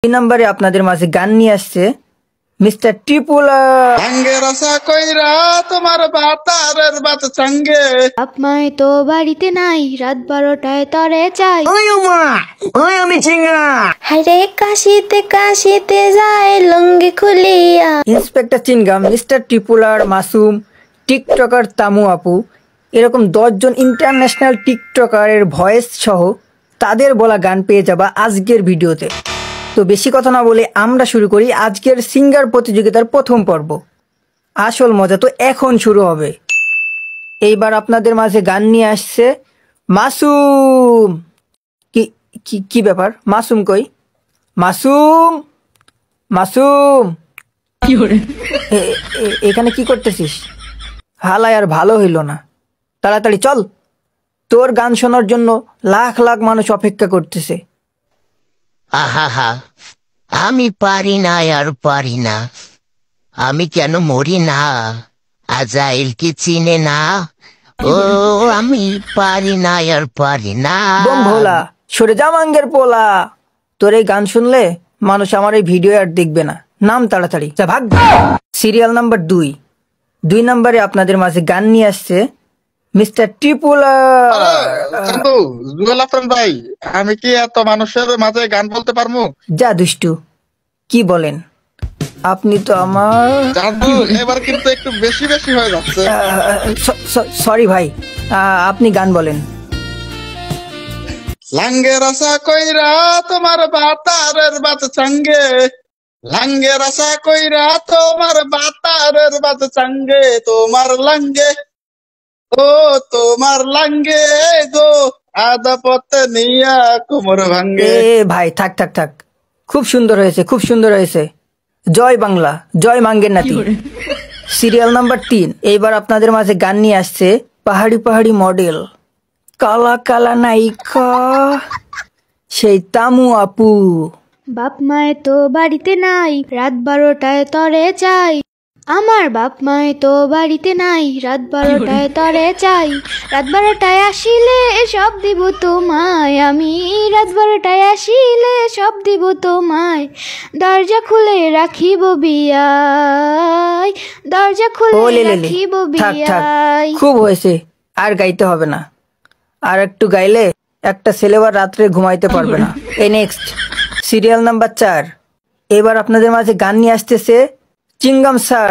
এই নম্বরে আপনাদের মাঝে গান নিয়ে আসছে মিস্টার টিপুলা। তোমার বাতারের বাত সঙ্গে আপনায় তো বাড়িতে নাই, রাত 12টায় তরে চাই। আমি চিংড়া। হায়রে কাশিতে কাশিতে যায় লুঙ্গি খুলিয়া। ইন্সপেক্টর চিনগাম, মিস্টার টিপুলার, মাসুম, টিকটকার তামু আপু, এরকম 10 জন ইন্টারন্যাশনাল টিকটকারের ভয়েস সহ তাদের বলা গান পেয়ে যাবা আজকের ভিডিওতে। তো বেশি কথা না বলে আমরা শুরু করি আজকের সিঙ্গার প্রতিযোগিতার প্রথম পর্ব। আসল মজা তো এখন শুরু হবে। এইবার আপনাদের মাঝে গান নিয়ে আসছে মাসুম। কি কি কি ব্যাপার? মাসুম কই? মাসুম, মাসুম এখানে কি করতেছিস? হালায় আর ভালো হইল না। তাড়াতাড়ি চল, তোর গান শোনার জন্য লাখ লাখ মানুষ অপেক্ষা করতেছে। আহা, আমি পারি না আর পারি না, আমি কেন মরি না, আজাইল কি চিনে না, ও আমি পারি না আর পারি না। বম ভোলা, সরে যা মাঙ্গের পোলা। তোর এই গান শুনলে মানুষ আমার এই ভিডিও আর দেখবে না। নাম তাড়াতাড়ি, যা ভাগ। সিরিয়াল নাম্বার 2 নম্বরে আপনাদের মাঝে গান নিয়ে আসছে মিস্টার টিপুলা। জুয়েল হাসান ভাই, আমি কি এত মানুষের মাঝে গান বলতে পারবো? যা দুষ্টু, কি বলেন আপনি? তো আমার জাদু এবার কিন্তু একটু বেশি বেশি হয়ে যাচ্ছে। সরি ভাই, আপনি গান বলেন। লাঙ্গের আশা কইরা তোমার বাতারের বাত সঙ্গে, লাঙ্গের আশা কইরা তোমার বাতারের বাত সঙ্গে, তোমার লাঙ্গে ও তোমার লাঙ্গে গো আদা পথে নিয়া কোমর ভাঙ্গে। এ ভাই থাক থাক থাক, খুব সুন্দর হয়েছে, খুব সুন্দর হয়েছে। জয় বাংলা, জয় মাঙ্গের নাতি। সিরিয়াল নাম্বার 3, এইবার আপনাদের মাঝে গান নিয়ে আসছে পাহাড়ি পাহাড়ি মডেল, কালা কালা নায়িকা, সেই তামু আপু। বাপ মায়ে তো বাড়িতে নাই, রাত 12টায় তরে চাই। আমার বাপ মায়ে তো বাড়িতে নাই, রাত 12টায় তরে চাই। রাত 12টায় আসিলে সব দিব তোমায় আমি, রাত 12টায় আসিলে সব দিব তোমায়। দরজা খুলে রাখিব বিয়াই, দরজা খুলে রাখিব থাক থাক, বিয়াই। খুব হয়েছে, আর গাইতে হবে না। আর একটু গাইলে একটা ছেলেবার রাত্রে ঘুমাইতে পারবে না। এই নেক্সট সিরিয়াল নাম্বার 4, এবার আপনাদের মাঝে গান নিয়ে আসতেছে চিংগাম স্যার।